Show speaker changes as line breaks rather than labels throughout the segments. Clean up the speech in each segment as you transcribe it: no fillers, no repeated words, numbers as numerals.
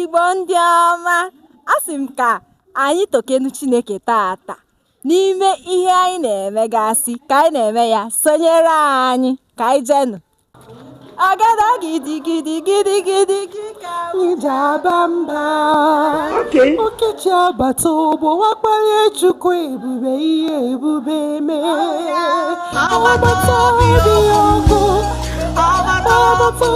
Igbo ndị ọma, asị m ka anyị tokenu Chineke taata n'ime ihe anyị na-emegasị, ka anyị na-eme ya sonyere anyị ka anyị jenụ. Agada gidigidi gidigidi ka ije aba mba. Okechi agbata ogbo wakpalie Chukwu ebube ihe ebube mee. Agbata obi ọgụ, agbata obi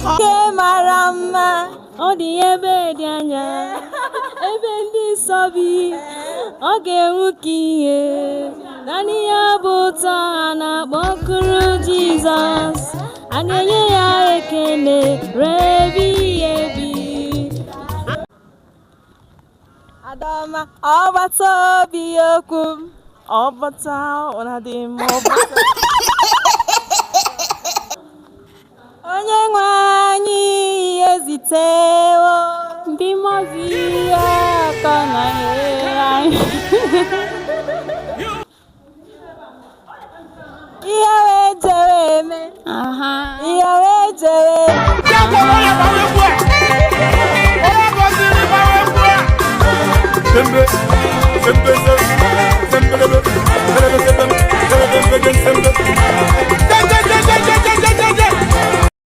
nke mara mma, ọ dị ebe dị anya, ebe ndị nsọ bi, ọ ga-enwu ka ihe naanị ya bụ ụtọ ha na-akpọkuru Jizọs, a ga-enye ya ekele ruo ebighị ebi. Adaọma, ọgbata obi okwu m, ọgbata ụra dị m, ọgbata onye nwe anyị ezitewo ndị mmụọ ihe aka na-enyere anyị ihe wee jere eme, ihe wee jere eme.